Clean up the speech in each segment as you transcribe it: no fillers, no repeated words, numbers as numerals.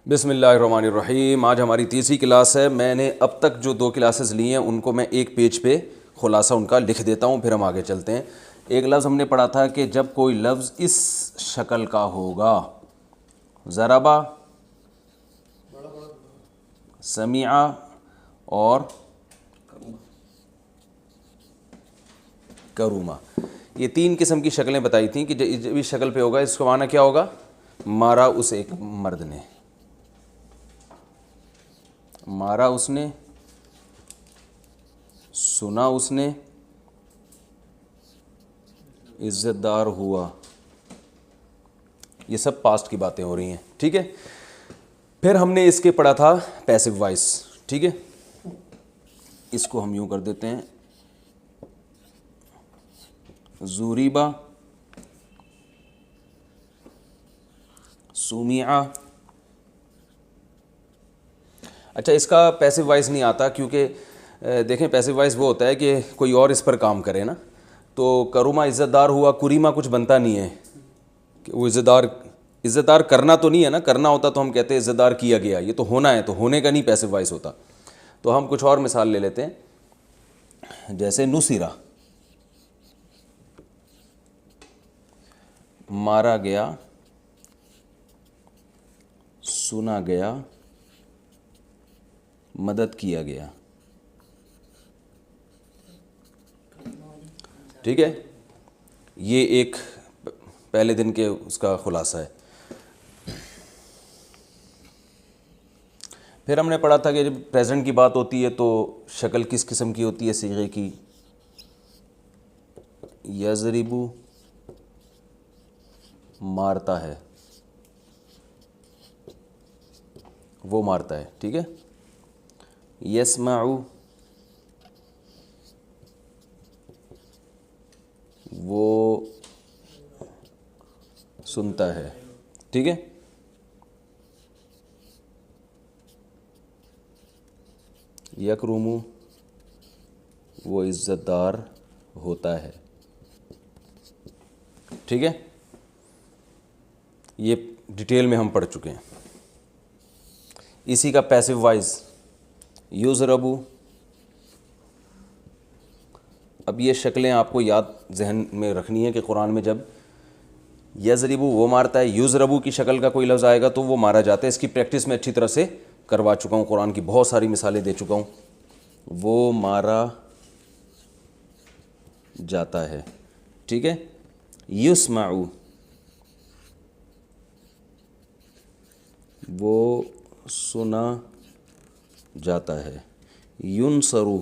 بسم اللہ الرحمن الرحیم۔ آج ہماری تیسری کلاس ہے۔ میں نے اب تک جو 2 کلاسز لی ہیں ان کو میں ایک پیج پہ خلاصہ ان کا لکھ دیتا ہوں، پھر ہم آگے چلتے ہیں۔ ایک لفظ ہم نے پڑھا تھا کہ جب کوئی لفظ اس شکل کا ہوگا، ضربا، سمعا اور کروما، یہ 3 قسم کی شکلیں بتائی تھیں کہ جب اس شکل پہ ہوگا اس کا معنی کیا ہوگا؟ مارا اس ایک مرد نے، مارا اس نے، سنا اس نے، عزت دار ہوا۔ یہ سب پاسٹ کی باتیں ہو رہی ہیں، ٹھیک ہے۔ پھر ہم نے اس کے پڑھا تھا پیسو وائس، ٹھیک ہے۔ اس کو ہم یوں کر دیتے ہیں، زوریبا، سومیعہ۔ اچھا، اس کا پیسو وائس نہیں آتا کیونکہ دیکھیں پیسو وائس وہ ہوتا ہے کہ کوئی اور اس پر کام کرے نا، تو کروما عزت دار ہوا، کریما کچھ بنتا نہیں ہے کہ وہ عزت دار کرنا تو نہیں ہے نا، کرنا ہوتا تو ہم کہتے ہیں عزت دار کیا گیا، یہ تو ہونا ہے، تو ہونے کا نہیں پیسو وائس ہوتا۔ تو ہم کچھ اور مثال لے لیتے ہیں، جیسے نصیرہ، مارا گیا، سنا گیا، مدد کیا گیا، ٹھیک ہے۔ یہ ایک پہلے دن کے اس کا خلاصہ ہے۔ پھر ہم نے پڑھا تھا کہ جب پریزنٹ کی بات ہوتی ہے تو شکل کس قسم کی ہوتی ہے صیغے کی؟ یضربو، مارتا ہے، وہ مارتا ہے، ٹھیک ہے۔ یسمعو، وہ سنتا ہے، ٹھیک ہے۔ یکرمو، وہ عزت دار ہوتا ہے، ٹھیک ہے۔ یہ ڈیٹیل میں ہم پڑھ چکے ہیں۔ اسی کا پیسو وائز یضربو۔ اب یہ شکلیں آپ کو یاد ذہن میں رکھنی ہے کہ قرآن میں جب یضربو وہ مارتا ہے، یضربو کی شکل کا کوئی لفظ آئے گا تو وہ مارا جاتا ہے۔ اس کی پریکٹس میں اچھی طرح سے کروا چکا ہوں، قرآن کی بہت ساری مثالیں دے چکا ہوں۔ وہ مارا جاتا ہے، ٹھیک ہے۔ یسمعو، وہ سنا جاتا ہے۔ ینصرو،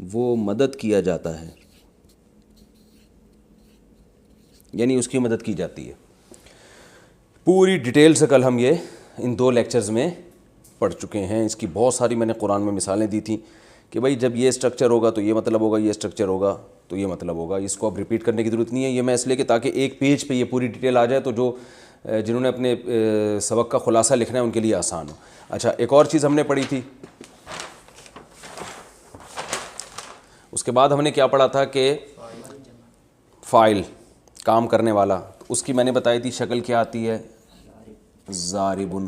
وہ مدد کیا جاتا ہے، یعنی اس کی مدد کی جاتی ہے۔ پوری ڈیٹیل سے کل ہم یہ ان 2 لیکچرز میں پڑھ چکے ہیں۔ اس کی بہت ساری میں نے قرآن میں مثالیں دی تھیں کہ بھائی جب یہ اسٹرکچر ہوگا تو یہ مطلب ہوگا، یہ اسٹرکچر ہوگا تو یہ مطلب ہوگا۔ اس کو اب ریپیٹ کرنے کی ضرورت نہیں ہے، یہ میں اس لیے کہ تاکہ ایک پیج پہ یہ پوری ڈیٹیل آ جائے تو جنہوں نے اپنے سبق کا خلاصہ لکھنا ہے ان کے لیے آسان ہو۔ اچھا، ایک اور چیز ہم نے پڑھی تھی، اس کے بعد ہم نے کیا پڑھا تھا کہ فاعل، کام کرنے والا، اس کی میں نے بتائی تھی شکل کیا آتی ہے؟ ضاربن۔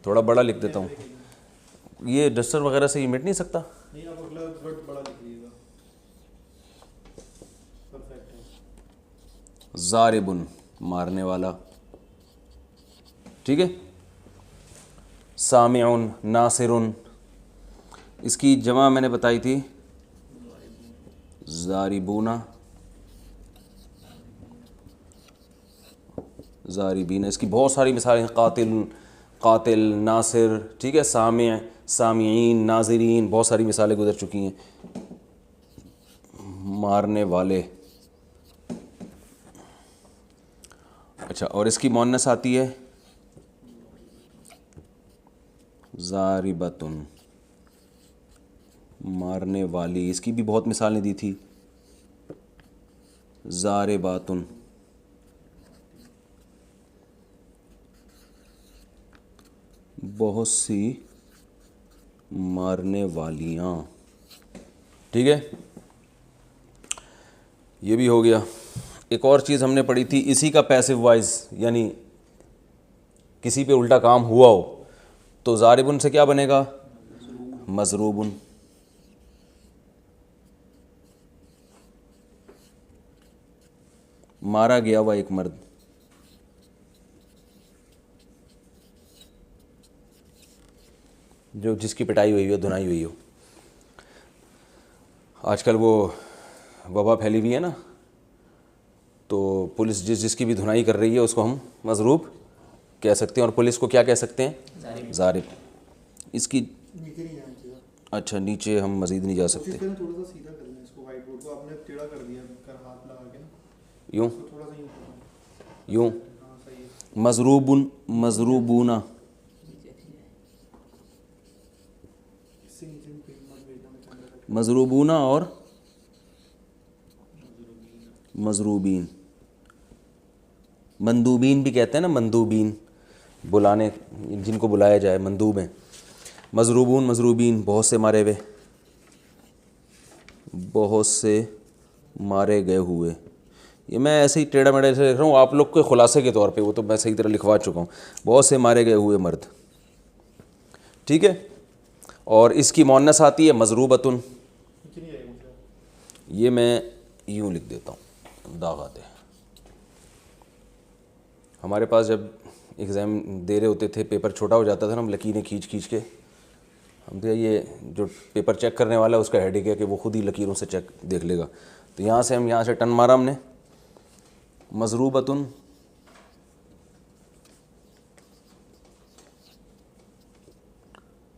تھوڑا بڑا لکھ دیتا ہوں، یہ ڈسٹر وغیرہ سے یہ مٹ نہیں سکتا؟ ضاربن، مارنے والا، ٹھیک ہے۔ سامعن، ناصرن، اس کی جمع میں نے بتائی تھی ضاربون، ضاربین۔ اس کی بہت ساری مثالیں، قاتل، ناصر، ٹھیک ہے، سامع، سامعین، ناظرین، بہت ساری مثالیں گزر چکی ہیں۔ مارنے والے۔ اچھا، اور اس کی مؤنث آتی ہے ضاربۃن، مارنے والی۔ اس کی بھی بہت مثالیں دی تھی، ضارباتن، بہت سی مارنے والیاں، ٹھیک ہے۔ یہ بھی ہو گیا۔ ایک اور چیز ہم نے پڑھی تھی، اسی کا پیسو وائز، یعنی کسی پہ الٹا کام ہوا ہو تو ضاربن سے کیا بنے گا؟ مضروبن. مارا گیا ہوا ایک مرد، جو جس کی پٹائی ہوئی ہو، دھنائی ہوئی ہو. آج کل وہ وبا پھیلی ہوئی ہے نا، تو پولیس جس کی بھی دھنائی کر رہی ہے اس کو ہم مضروب کہہ سکتے ہیں، اور پولیس کو کیا کہہ سکتے ہیں؟ ضارب. اس کی اچھا نیچے ہم مزید نہیں جا سکتے. یوں یوں مضروبن، مضروبونا. مضروبونا اور مضروبین. مندوبین بھی کہتے ہیں نا، مندوبین بلانے، جن کو بلایا جائے مندوب ہیں. مضروبون، مضروبین، بہت سے مارے ہوئے، بہت سے مارے گئے ہوئے. یہ میں ایسے ہی ٹیڑھا میڑھا سے لکھ رہا ہوں آپ لوگ کے خلاصے کے طور پہ، وہ تو میں صحیح طرح لکھوا چکا ہوں. بہت سے مارے گئے ہوئے مرد. ٹھیک ہے. اور اس کی مؤنث آتی ہے مضروبتن. یہ میں یوں لکھ دیتا ہوں، داغ آتے ہیں. ہمارے پاس جب ایگزام دے رہے ہوتے تھے، پیپر چھوٹا ہو جاتا تھا نا، ہم لکیریں کھینچ کھینچ کے، ہم تو یہ جو پیپر چیک کرنے والا ہے اس کا ہیڈک ہے کہ وہ خود ہی لکیروں سے چیک دیکھ لے گا. تو یہاں سے ہم یہاں سے ٹن مارا ہم نے، مضروبتن.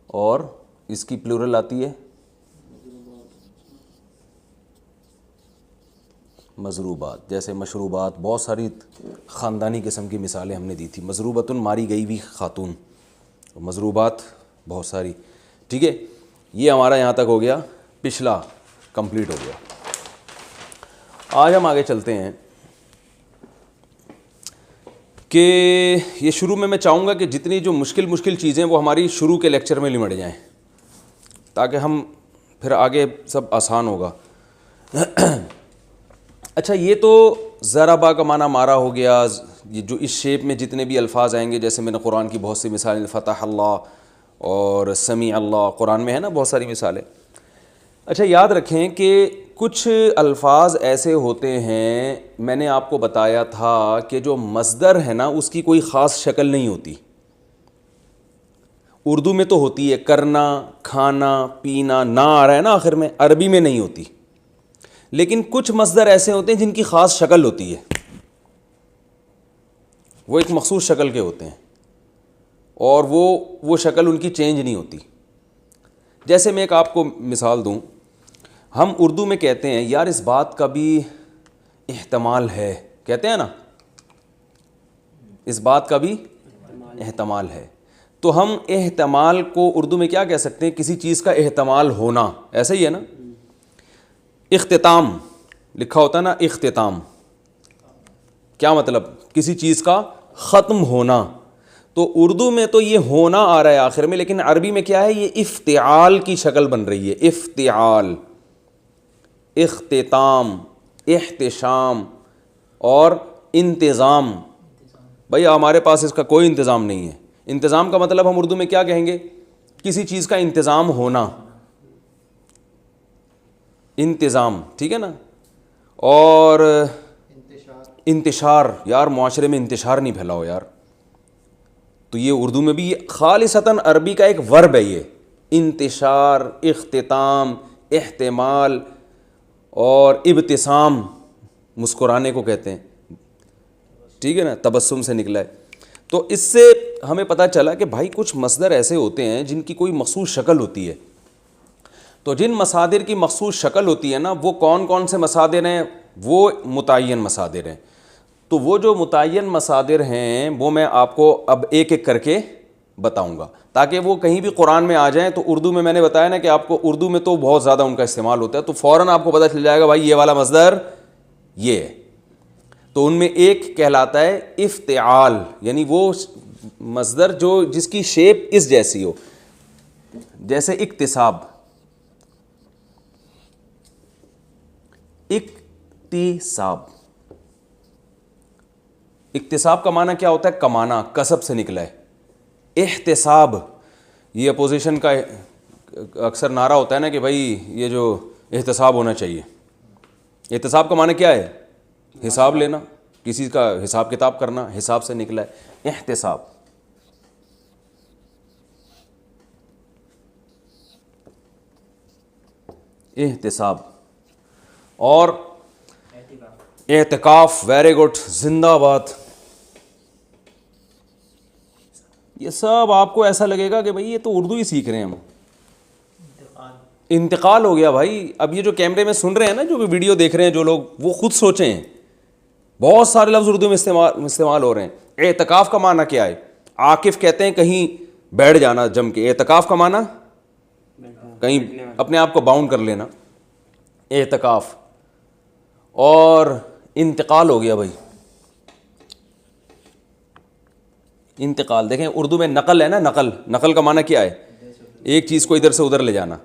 اور اس کی پلورل آتی ہے مضروبات. جیسے مشروبات، بہت ساری خاندانی قسم کی مثالیں ہم نے دی تھی. مضروبتن ماری گئی ہوئی خاتون، مضروبات بہت ساری. ٹھیک ہے. یہ ہمارا یہاں تک ہو گیا، پچھلا کمپلیٹ ہو گیا. آج ہم آگے چلتے ہیں کہ یہ شروع میں چاہوں گا کہ جتنی جو مشکل چیزیں وہ ہماری شروع کے لیکچر میں لمٹ جائیں، تاکہ ہم پھر آگے سب آسان ہوگا. اچھا، یہ تو ضربا کا معنی مارا ہو گیا. یہ جو اس شیپ میں جتنے بھی الفاظ آئیں گے، جیسے میں نے قرآن کی بہت سی مثالیں، فتح اللہ اور سمیع اللہ، قرآن میں ہے نا بہت ساری مثالیں. اچھا، یاد رکھیں کہ کچھ الفاظ ایسے ہوتے ہیں، میں نے آپ کو بتایا تھا کہ جو مصدر ہے نا اس کی کوئی خاص شکل نہیں ہوتی. اردو میں تو ہوتی ہے، کرنا، کھانا، پینا، نہ آ رہا ہے نا آخر میں، عربی میں نہیں ہوتی. لیکن کچھ مصدر ایسے ہوتے ہیں جن کی خاص شکل ہوتی ہے، وہ ایک مخصوص شکل کے ہوتے ہیں، اور وہ شکل ان کی چینج نہیں ہوتی. جیسے میں ایک آپ کو مثال دوں، ہم اردو میں کہتے ہیں یار اس بات کا بھی احتمال ہے، کہتے ہیں نا، اس بات کا بھی احتمال ہے. تو ہم احتمال کو اردو میں کیا کہہ سکتے ہیں؟ کسی چیز کا احتمال ہونا، ایسا ہی ہے نا. اختتام لکھا ہوتا ہے نا، اختتام کیا مطلب؟ کسی چیز کا ختم ہونا. تو اردو میں تو یہ ہونا آ رہا ہے آخر میں، لیکن عربی میں کیا ہے؟ یہ افتعال کی شکل بن رہی ہے. افتعال، اختتام، احتشام اور انتظام. بھئی ہمارے پاس اس کا کوئی انتظام نہیں ہے. انتظام کا مطلب ہم اردو میں کیا کہیں گے؟ کسی چیز کا انتظام ہونا، انتظام. ٹھیک ہے نا. اور انتشار، یار معاشرے میں انتشار نہیں پھیلا ہو یار. تو یہ اردو میں بھی خالصتاً عربی کا ایک ورب ہے، یہ انتشار، اختتام، احتمال اور ابتسام، مسکرانے کو کہتے ہیں. ٹھیک ہے نا، تبسم سے نکلا ہے. تو اس سے ہمیں پتہ چلا کہ بھائی کچھ مصدر ایسے ہوتے ہیں جن کی کوئی مخصوص شکل ہوتی ہے. تو جن مصادر کی مخصوص شکل ہوتی ہے نا، وہ کون کون سے مصادر ہیں؟ وہ متعین مصادر ہیں. تو وہ جو متعین مصادر ہیں وہ میں آپ کو اب ایک ایک کر کے بتاؤں گا، تاکہ وہ کہیں بھی قرآن میں آ جائیں. تو اردو میں نے بتایا نا کہ آپ کو اردو میں تو بہت زیادہ ان کا استعمال ہوتا ہے، تو فوراً آپ کو پتہ چل جائے گا بھائی یہ والا مصدر یہ ہے. تو ان میں ایک کہلاتا ہے افتعال، یعنی وہ مصدر جو جس کی شیپ اس جیسی ہو، جیسے اکتساب، اکتساب. اکتساب کا معنی کیا ہوتا ہے؟ کمانا، کسب سے نکلا ہے۔ احتساب یہ اپوزیشن کا اکثر نعرہ ہوتا ہے نا کہ بھائی یہ جو احتساب ہونا چاہیے۔ احتساب کا معنی کیا ہے؟ حساب لینا، کسی کا حساب کتاب کرنا، حساب سے نکلا ہے احتساب۔ احتساب اور اعتکاف، ویری گڈ، زندہ باد۔ یہ سب آپ کو ایسا لگے گا کہ بھائی یہ تو اردو ہی سیکھ رہے ہیں ہم۔ انتقال ہو گیا بھائی۔ اب یہ جو کیمرے میں سن رہے ہیں نا، جو بھی ویڈیو دیکھ رہے ہیں جو لوگ، وہ خود سوچیں، بہت سارے لفظ اردو میں استعمال ہو رہے ہیں۔ اعتکاف کا معنی کیا ہے؟ عاکف کہتے ہیں کہیں بیٹھ جانا جم کے، اعتکاف کا معنی کہیں اپنے آپ کو باؤنڈ کر لینا، اعتکاف۔ اور انتقال ہو گیا بھائی، انتقال دیکھیں اردو میں نقل ہے نا، نقل، نقل کا معنی کیا ہے؟ ایک چیز کو ادھر سے ادھر لے جانا،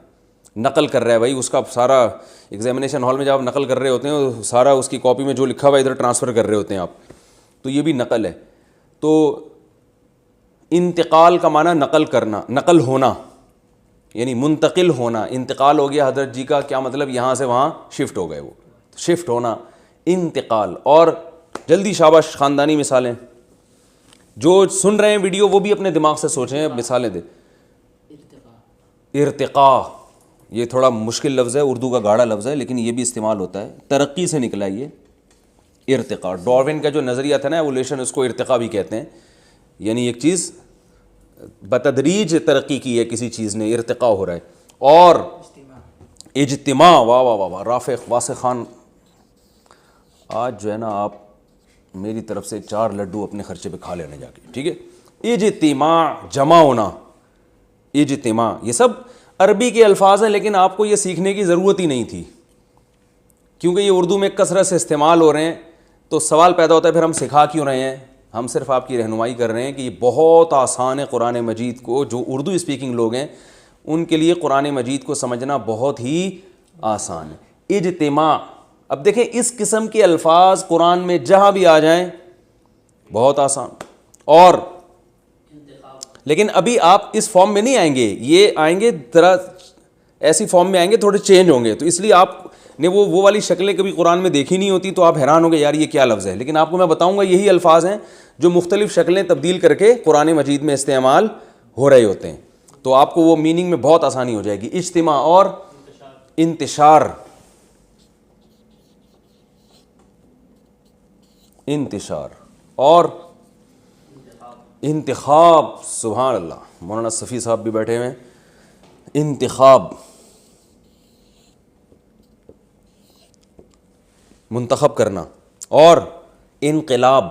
نقل کر رہا ہے بھائی، اس کا سارا ایگزامینیشن ہال میں جب آپ نقل کر رہے ہوتے ہیں، سارا اس کی کاپی میں جو لکھا ہوا ہے ادھر ٹرانسفر کر رہے ہوتے ہیں آپ، تو یہ بھی نقل ہے۔ تو انتقال کا معنی نقل کرنا، نقل ہونا، یعنی منتقل ہونا۔ انتقال ہو گیا حضرت جی کا، کیا مطلب؟ یہاں سے وہاں شفٹ ہو گئے، وہ شفٹ ہونا، انتقال۔ اور جلدی شاباش، خاندانی مثالیں، جو سن رہے ہیں ویڈیو وہ بھی اپنے دماغ سے سوچیں، مثالیں دیں۔ ارتقاء، یہ تھوڑا مشکل لفظ ہے، اردو کا گاڑا لفظ ہے، لیکن یہ بھی استعمال ہوتا ہے، ترقی سے نکلا ہے یہ ارتقاء۔ ڈارون کا جو نظریہ تھا نا ایولیوشن، اس کو ارتقاء بھی کہتے ہیں، یعنی ایک چیز بتدریج ترقی کی ہے، کسی چیز نے ارتقاء ہو رہا ہے۔ اور اجتماع، واہ واہ واہ واہ، رافع واسع خان، آج جو ہے نا آپ میری طرف سے 4 لڈو اپنے خرچے پہ کھا لینے جا کے، ٹھیک ہے۔ اجتماع، جمع ہونا، اجتماع، یہ سب عربی کے الفاظ ہیں، لیکن آپ کو یہ سیکھنے کی ضرورت ہی نہیں تھی، کیونکہ یہ اردو میں کثرت سے استعمال ہو رہے ہیں۔ تو سوال پیدا ہوتا ہے پھر ہم سکھا کیوں رہے ہیں؟ ہم صرف آپ کی رہنمائی کر رہے ہیں کہ یہ بہت آسان ہے قرآن مجید کو، جو اردو اسپیکنگ لوگ ہیں ان کے لیے قرآن مجید کو سمجھنا بہت ہی آسان ہے۔ اجتماع، اب دیکھیں اس قسم کے الفاظ قرآن میں جہاں بھی آ جائیں بہت آسان۔ اور لیکن ابھی آپ اس فارم میں نہیں آئیں گے، یہ آئیں گے ذرا ایسی فارم میں آئیں گے، تھوڑے چینج ہوں گے، تو اس لیے آپ نے وہ والی شکلیں کبھی قرآن میں دیکھی نہیں ہوتی، تو آپ حیران ہوں گے یار یہ کیا لفظ ہے، لیکن آپ کو میں بتاؤں گا یہی الفاظ ہیں جو مختلف شکلیں تبدیل کر کے قرآن مجید میں استعمال ہو رہے ہوتے ہیں، تو آپ کو وہ میننگ میں بہت آسانی ہو جائے گی۔ اجتماع اور انتشار، انتشار اور انتخاب، سبحان اللہ، مولانا صفی صاحب بھی بیٹھے ہوئے ہیں۔ انتخاب، منتخب کرنا، اور انقلاب،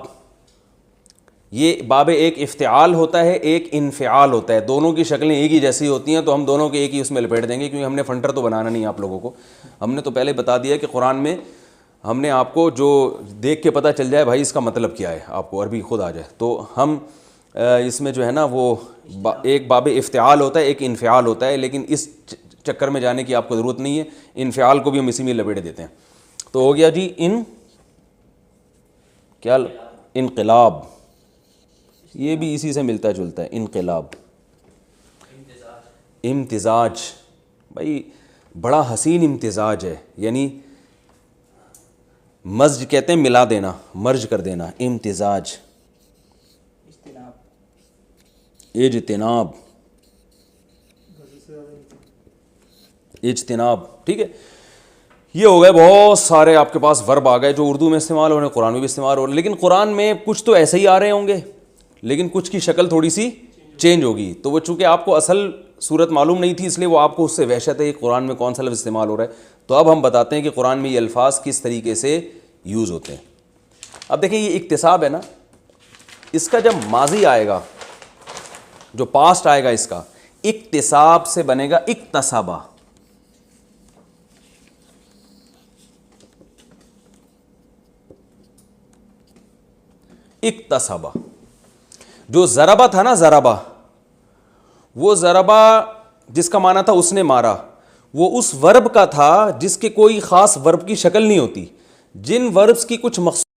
یہ باب ایک افتعال ہوتا ہے، ایک انفعال ہوتا ہے، دونوں کی شکلیں ایک ہی جیسی ہوتی ہیں، تو ہم دونوں کے ایک ہی اس میں لپیٹ دیں گے، کیونکہ ہم نے فنٹر تو بنانا نہیں آپ لوگوں کو، ہم نے تو پہلے بتا دیا کہ قرآن میں ہم نے آپ کو جو دیکھ کے پتہ چل جائے بھائی اس کا مطلب کیا ہے، آپ کو عربی خود آ جائے، تو ہم اس میں جو ہے نا وہ ایک باب افتعال ہوتا ہے، ایک انفعال ہوتا ہے، لیکن اس چکر میں جانے کی آپ کو ضرورت نہیں ہے، انفعال کو بھی ہم اسی میں لپیٹ دیتے ہیں۔ تو ہو گیا جی کیا انقلاب، یہ بھی اسی سے ملتا جلتا ہے، انقلاب۔ امتزاج، بھائی بڑا حسین امتزاج ہے، یعنی مزج کہتے ہیں ملا دینا، مرج کر دینا، امتزاج۔ اجتناب، اجتناب، ٹھیک ہے۔ یہ ہو گئے بہت سارے آپ کے پاس ورب آ گئے جو اردو میں استعمال ہو رہے ہیں، قرآن میں بھی استعمال ہو رہے ہیں، لیکن قرآن میں کچھ تو ایسے ہی آ رہے ہوں گے، لیکن کچھ کی شکل تھوڑی سی چینج ہوگی، تو وہ چونکہ آپ کو اصل صورت معلوم نہیں تھی، اس لیے وہ آپ کو اس سے وحشت ہے کہ قرآن میں کون سا لفظ استعمال ہو رہا ہے، تو اب ہم بتاتے ہیں کہ قرآن میں یہ الفاظ کس طریقے سے یوز ہوتے ہیں۔ اب دیکھیں یہ اکتساب ہے نا، اس کا جب ماضی آئے گا، جو پاسٹ آئے گا اس کا، اکتساب سے بنے گا اکتسابہ، اکتسابہ۔ جو ضربہ تھا نا، ضربہ، وہ ضربہ جس کا معنی تھا اس نے مارا، وہ اس ورب کا تھا جس کے کوئی خاص ورب کی شکل نہیں ہوتی، جن وربس کی کچھ مخصوص